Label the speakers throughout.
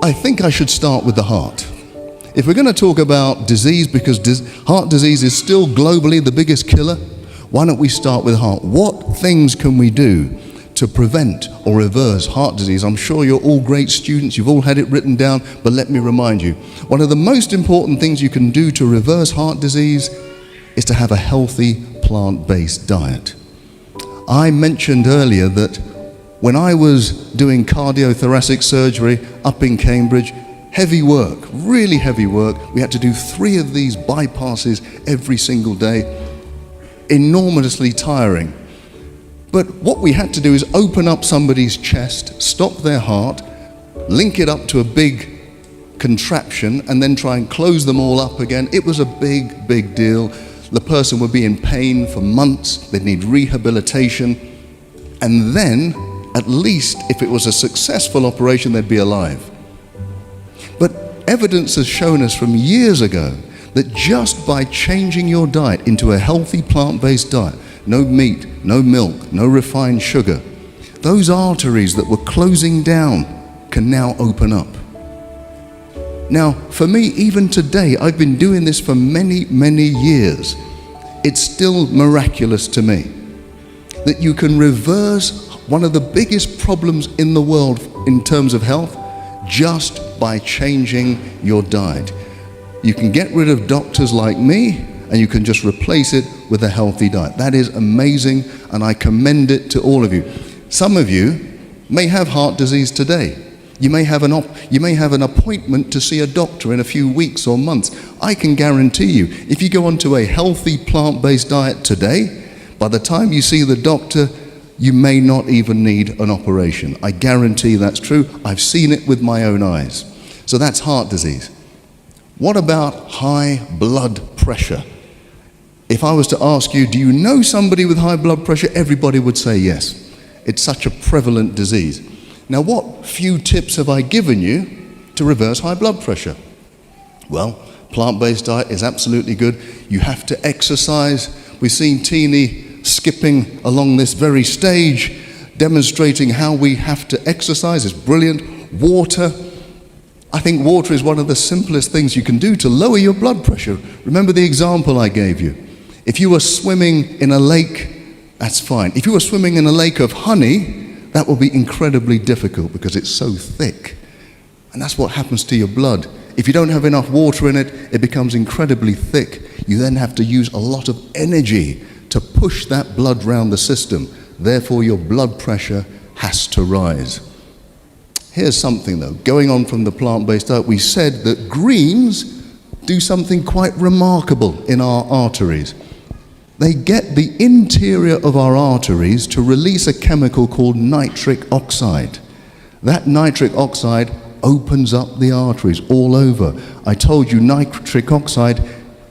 Speaker 1: I think I should start with the heart. If we're going to talk about disease, because heart disease is still globally the biggest killer, why don't we start with heart? What things can we do to prevent or reverse heart disease? I'm sure you're all great students, you've all had it written down, but let me remind you, one of the most important things you can do to reverse heart disease is to have a healthy plant-based diet. I mentioned earlier that when I was doing cardiothoracic surgery up in Cambridge, heavy work, really heavy work. We had to do 3 of these bypasses every single day, enormously tiring. But what we had to do is open up somebody's chest, stop their heart, link it up to a big contraption, and then try and close them all up again. It was a big, big deal. The person would be in pain for months, they'd need rehabilitation, and then, at least if it was a successful operation, they'd be alive. But evidence has shown us from years ago that just by changing your diet into a healthy plant-based diet, no meat, no milk, no refined sugar, those arteries that were closing down can now open up. Now, for me, even today, I've been doing this for many, many years. It's still miraculous to me that you can reverse one of the biggest problems in the world in terms of health just by changing your diet. You can get rid of doctors like me and you can just replace it with a healthy diet. That is amazing, and I commend it to all of you. Some of you may have heart disease today. You may have an appointment to see a doctor in a few weeks or months. I can guarantee you, if you go onto a healthy plant-based diet today, by the time you see the doctor, you may not even need an operation. I guarantee that's true. I've seen it with my own eyes. So that's heart disease. What about high blood pressure? If I was to ask you, do you know somebody with high blood pressure? Everybody would say yes. It's such a prevalent disease. Now, what few tips have I given you to reverse high blood pressure? Well, plant-based diet is absolutely good. You have to exercise. We've seen Teeny skipping along this very stage, demonstrating how we have to exercise. It's brilliant. Water. I think water is one of the simplest things you can do to lower your blood pressure. Remember the example I gave you. If you were swimming in a lake, that's fine. If you were swimming in a lake of honey, that will be incredibly difficult because it's so thick. And that's what happens to your blood. If you don't have enough water in it, it becomes incredibly thick. You then have to use a lot of energy to push that blood round the system. Therefore, your blood pressure has to rise. Here's something though, going on from the plant-based diet, we said that greens do something quite remarkable in our arteries. They get the interior of our arteries to release a chemical called nitric oxide. That nitric oxide opens up the arteries all over. I told you nitric oxide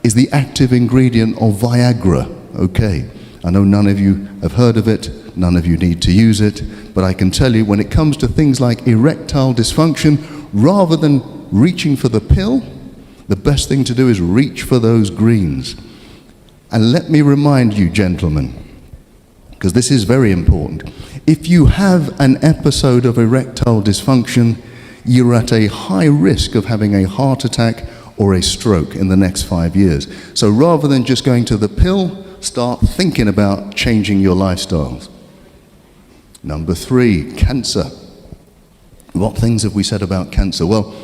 Speaker 1: is the active ingredient of Viagra. Okay, I know none of you have heard of it, none of you need to use it, but I can tell you when it comes to things like erectile dysfunction, rather than reaching for the pill, the best thing to do is reach for those greens. And let me remind you, gentlemen, because this is very important, if you have an episode of erectile dysfunction, you're at a high risk of having a heart attack or a stroke in the next 5 years. So rather than just going to the pill, start thinking about changing your lifestyles. Number 3, cancer. What things have we said about cancer? Well,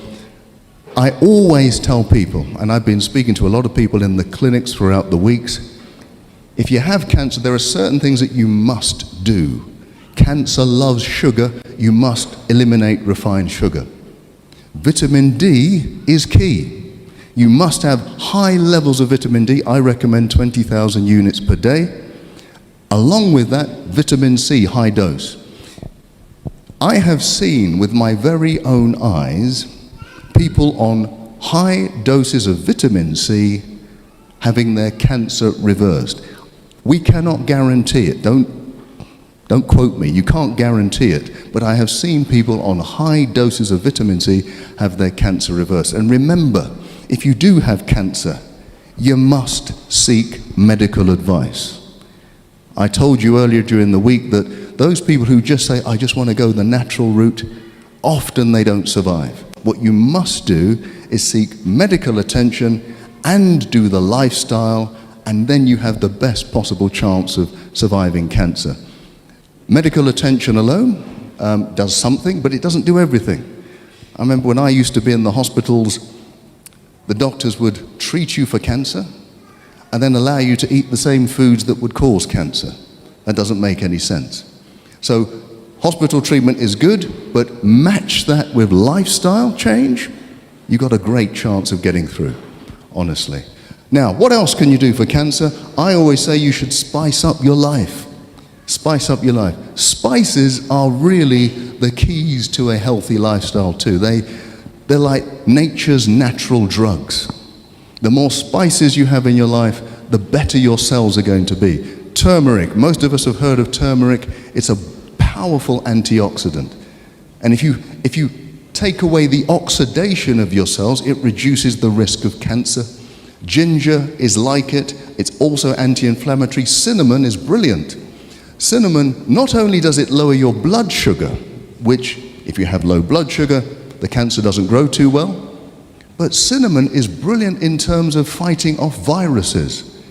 Speaker 1: I always tell people, and I've been speaking to a lot of people in the clinics throughout the weeks, if you have cancer, there are certain things that you must do. Cancer loves sugar, you must eliminate refined sugar. Vitamin D is key. You must have high levels of vitamin D. I recommend 20,000 units per day. Along with that, vitamin C, high dose. I have seen with my very own eyes people on high doses of vitamin C having their cancer reversed. We cannot guarantee it. Don't quote me. You can't guarantee it. But I have seen people on high doses of vitamin C have their cancer reversed. And remember, if you do have cancer, you must seek medical advice. I told you earlier during the week that those people who just say, I just want to go the natural route, often they don't survive. What you must do is seek medical attention and do the lifestyle, and then you have the best possible chance of surviving cancer. Medical attention alone does something, but it doesn't do everything. I remember when I used to be in the hospitals, the doctors would treat you for cancer and then allow you to eat the same foods that would cause cancer. That doesn't make any sense. So hospital treatment is good, but match that with lifestyle change, you've got a great chance of getting through, honestly. Now, what else can you do for cancer? I always say you should spice up your life. Spice up your life. Spices are really the keys to a healthy lifestyle too. They're like nature's natural drugs. The more spices you have in your life, the better your cells are going to be. Turmeric, most of us have heard of turmeric. It's a powerful antioxidant. And if you take away the oxidation of your cells, it reduces the risk of cancer. Ginger is like it. It's also anti-inflammatory. Cinnamon is brilliant. Cinnamon, not only does it lower your blood sugar, which if you have low blood sugar, the cancer doesn't grow too well, but cinnamon is brilliant in terms of fighting off viruses.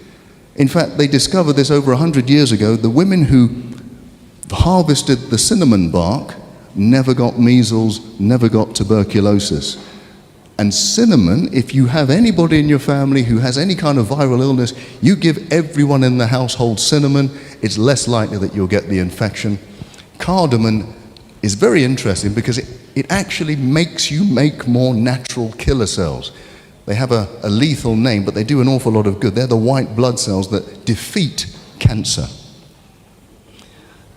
Speaker 1: In fact, they discovered this over 100 years ago. The women who harvested the cinnamon bark never got measles, never got tuberculosis. And cinnamon, if you have anybody in your family who has any kind of viral illness, you give everyone in the household cinnamon, it's less likely that you'll get the infection. Cardamom is very interesting because it actually makes you make more natural killer cells. They have a lethal name, but they do an awful lot of good. They're the white blood cells that defeat cancer.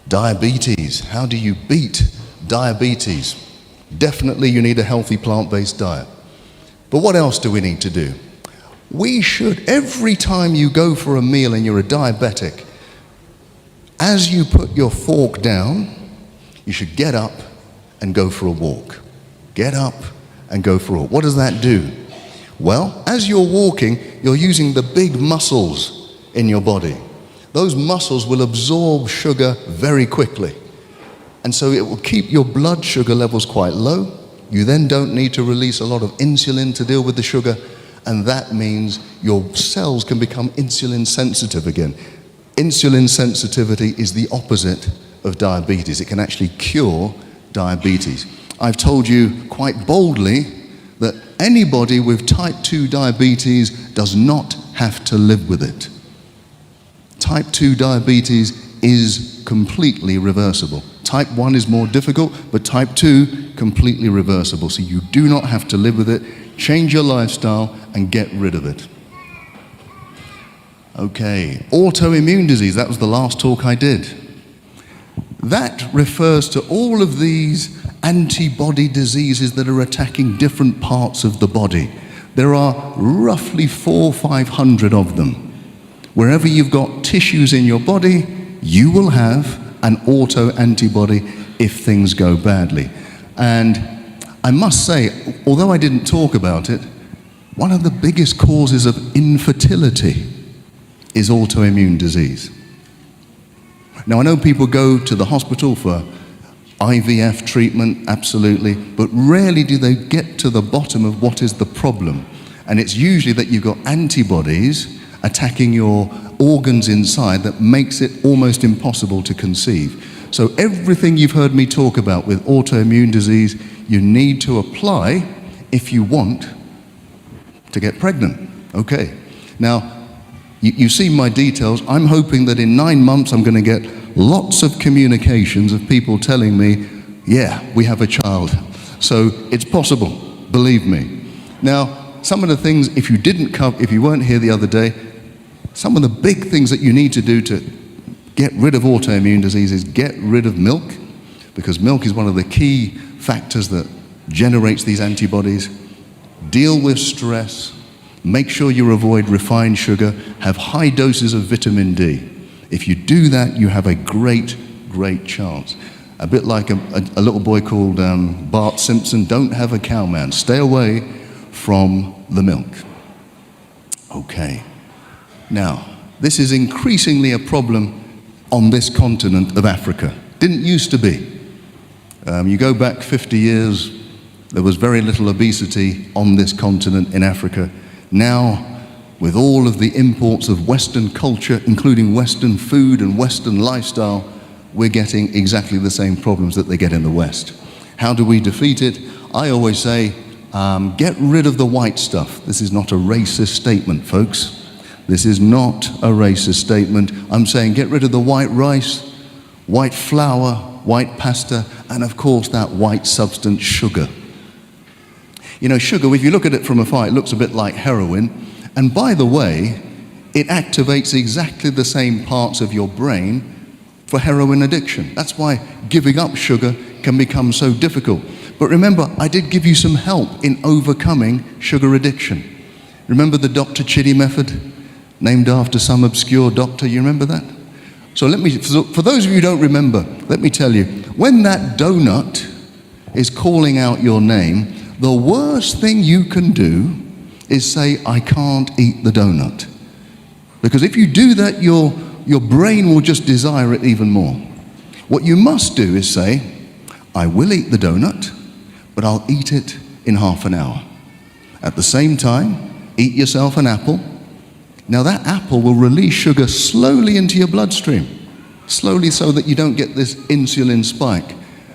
Speaker 1: Diabetes, how do you beat diabetes? Definitely you need a healthy plant-based diet. But what else do we need to do? We should, every time you go for a meal and you're a diabetic, as you put your fork down, you should get up and go for a walk. Get up and go for a walk. What does that do? Well, as you're walking, you're using the big muscles in your body. Those muscles will absorb sugar very quickly. And so it will keep your blood sugar levels quite low. You then don't need to release a lot of insulin to deal with the sugar, and that means your cells can become insulin sensitive again. Insulin sensitivity is the opposite of diabetes. It can actually cure diabetes. I've told you quite boldly that anybody with type 2 diabetes does not have to live with it. Type 2 diabetes is completely reversible. Type 1 is more difficult, but type 2, completely reversible. So you do not have to live with it. Change your lifestyle and get rid of it. Okay, autoimmune disease, that was the last talk I did. That refers to all of these antibody diseases that are attacking different parts of the body. There are roughly 400 or 500 of them. Wherever you've got tissues in your body, you will have an auto-antibody if things go badly. And I must say, although I didn't talk about it, one of the biggest causes of infertility is autoimmune disease. Now, I know people go to the hospital for IVF treatment, absolutely, but rarely do they get to the bottom of what is the problem. And it's usually that you've got antibodies attacking your organs inside that makes it almost impossible to conceive. So everything you've heard me talk about with autoimmune disease, you need to apply if you want to get pregnant. Okay. Now, you see my details. I'm hoping that in 9 months I'm going to get lots of communications of people telling me, yeah, we have a child. So it's possible, believe me. Now, some of the things, if you weren't here the other day, some of the big things that you need to do to get rid of autoimmune disease is get rid of milk, because milk is one of the key factors that generates these antibodies. Deal with stress. Make sure you avoid refined sugar. Have high doses of vitamin D. If you do that, you have a great, great chance. A bit like a little boy called Bart Simpson, don't have a cow man. Stay away from the milk. Okay. Now, this is increasingly a problem on this continent of Africa. Didn't used to be. You go back 50 years, There was very little obesity on this continent in Africa. Now, with all of the imports of Western culture, including Western food and Western lifestyle, we're getting exactly the same problems that they get in the West. How do we defeat it? I always say, get rid of the white stuff. This is not a racist statement, folks. This is not a racist statement. I'm saying get rid of the white rice, white flour, white pasta, and of course that white substance, sugar. You know, sugar, if you look at it from afar, it looks a bit like heroin. And by the way, it activates exactly the same parts of your brain for heroin addiction. That's why giving up sugar can become so difficult. But remember, I did give you some help in overcoming sugar addiction. Remember the Dr. Chidi method, named after some obscure doctor? You remember that? So for those of you who don't remember, let me tell you, when that donut is calling out your name, the worst thing you can do is say, I can't eat the donut. Because if you do that, your brain will just desire it even more. What you must do is say, I will eat the donut, but I'll eat it in half an hour. At the same time, eat yourself an apple. Now that apple will release sugar slowly into your bloodstream, slowly so that you don't get this insulin spike.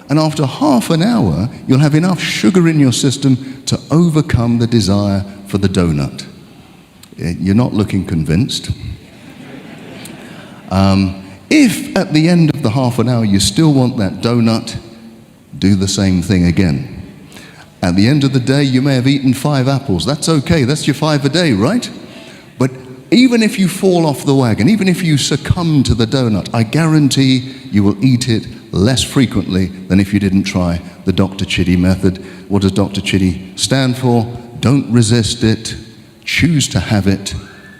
Speaker 1: And after half an hour, you'll have enough sugar in your system to overcome the desire for the donut. You're not looking convinced. If at the end of the half an hour you still want that donut, do the same thing again. At the end of the day, you may have eaten 5 apples. That's okay, that's your 5 a day, right? But even if you fall off the wagon, even if you succumb to the donut, I guarantee you will eat it less frequently than if you didn't try the Dr. Chidi method. What does Dr. Chidi stand for? Don't resist it, choose to have it,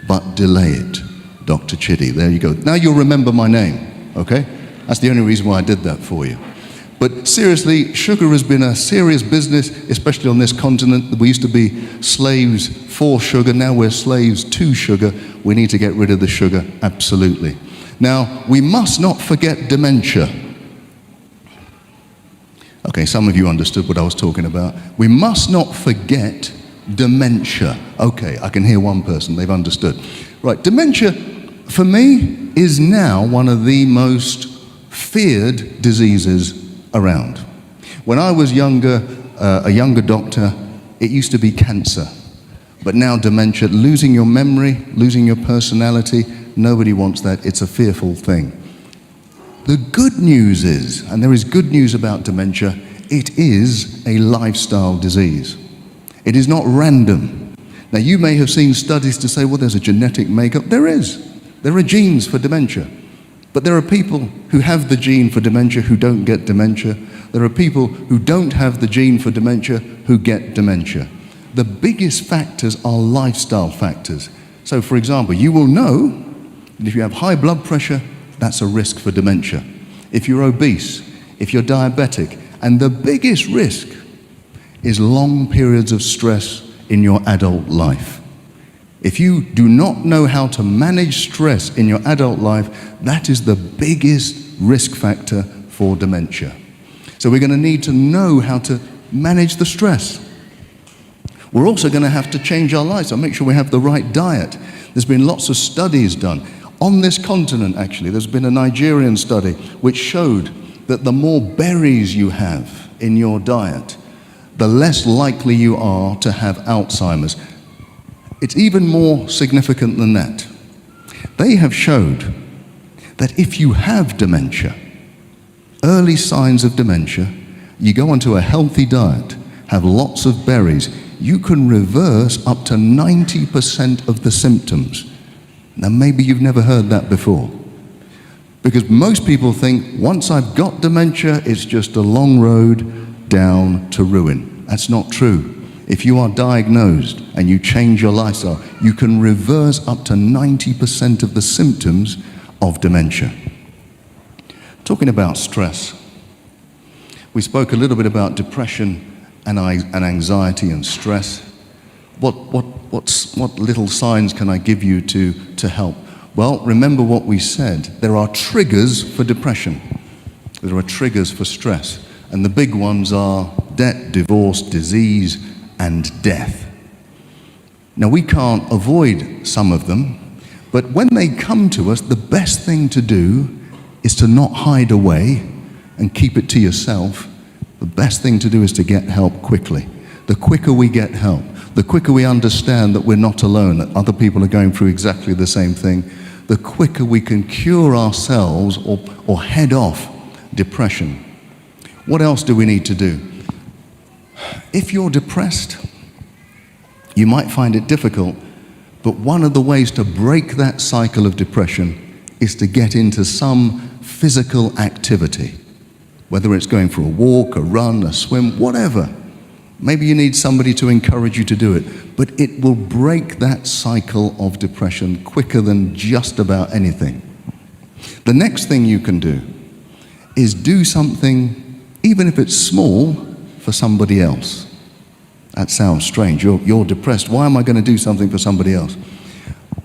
Speaker 1: but delay it. Dr. Chidi, there you go. Now you'll remember my name, okay? That's the only reason why I did that for you. But seriously, sugar has been a serious business, especially on this continent. We used to be slaves for sugar, now we're slaves to sugar. We need to get rid of the sugar, absolutely. Now, we must not forget dementia. Okay, some of you understood what I was talking about. We must not forget dementia. Okay, I can hear one person, they've understood. Right, dementia, for me, is now one of the most feared diseases around. When I was younger, a younger doctor, it used to be cancer. But now dementia, losing your memory, losing your personality, nobody wants that. It's a fearful thing. The good news is, and there is good news about dementia, it is a lifestyle disease. It is not random. Now you may have seen studies to say, well, there's a genetic makeup. There is. There are genes for dementia. But there are people who have the gene for dementia who don't get dementia. There are people who don't have the gene for dementia who get dementia. The biggest factors are lifestyle factors. So for example, you will know that if you have high blood pressure, that's a risk for dementia. If you're obese, if you're diabetic, and the biggest risk is long periods of stress in your adult life. If you do not know how to manage stress in your adult life, that is the biggest risk factor for dementia. So we're going to need to know how to manage the stress. We're also going to have to change our lifestyle, make sure we have the right diet. There's been lots of studies done. On this continent, actually, there's been a Nigerian study which showed that the more berries you have in your diet, the less likely you are to have Alzheimer's. It's even more significant than that. They have showed that if you have dementia, early signs of dementia, you go onto a healthy diet, have lots of berries, you can reverse up to 90% of the symptoms. Now maybe you've never heard that before. Because most people think, once I've got dementia, it's just a long road down to ruin. That's not true. If you are diagnosed and you change your lifestyle, you can reverse up to 90% of the symptoms of dementia. Talking about stress, we spoke a little bit about depression and anxiety and stress. What little signs can I give you to help? Well, remember what we said. There are triggers for depression. There are triggers for stress. And the big ones are debt, divorce, disease, and death. Now, we can't avoid some of them, but when they come to us, the best thing to do is to not hide away and keep it to yourself. The best thing to do is to get help quickly. The quicker we get help, the quicker we understand that we're not alone, that other people are going through exactly the same thing, the quicker we can cure ourselves or head off depression. What else do we need to do? If you're depressed, you might find it difficult, but one of the ways to break that cycle of depression is to get into some physical activity, whether it's going for a walk, a run, a swim, whatever. Maybe you need somebody to encourage you to do it, but it will break that cycle of depression quicker than just about anything. The next thing you can do is do something, even if it's small, for somebody else. That sounds strange. You're depressed. Why am I going to do something for somebody else?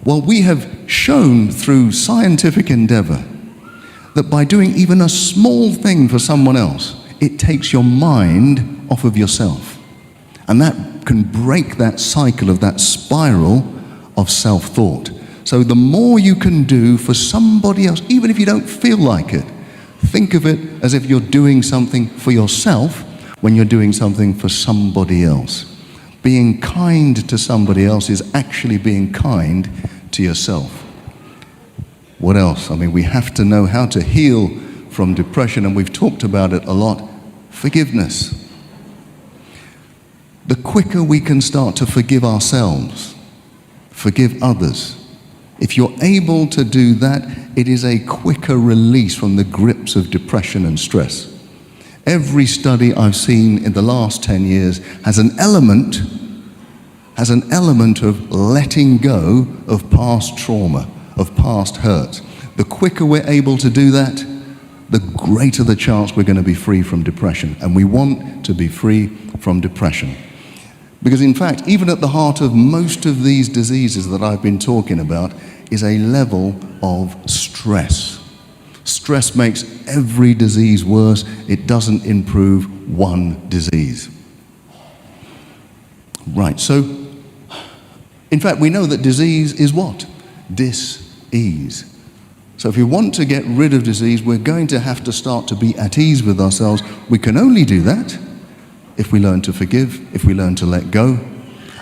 Speaker 1: Well, we have shown through scientific endeavor that by doing even a small thing for someone else, it takes your mind off of yourself. And that can break that cycle of that spiral of self-thought. So the more you can do for somebody else, even if you don't feel like it, think of it as if you're doing something for yourself when you're doing something for somebody else. Being kind to somebody else is actually being kind to yourself. What else? I mean, we have to know how to heal from depression, and we've talked about it a lot. Forgiveness. The quicker we can start to forgive ourselves, forgive others, if you're able to do that, it is a quicker release from the grips of depression and stress. Every study I've seen in the last 10 years has an element of letting go of past trauma, of past hurt. The quicker we're able to do that, the greater the chance we're going to be free from depression. And we want to be free from depression. Because in fact, even at the heart of most of these diseases that I've been talking about is a level of stress. Stress makes every disease worse. It doesn't improve one disease. Right, so in fact, we know that disease is what? Dis-ease. So if we want to get rid of disease, we're going to have to start to be at ease with ourselves. We can only do that if we learn to forgive, if we learn to let go,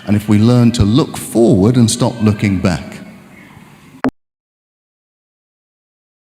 Speaker 1: and if we learn to look forward and stop looking back.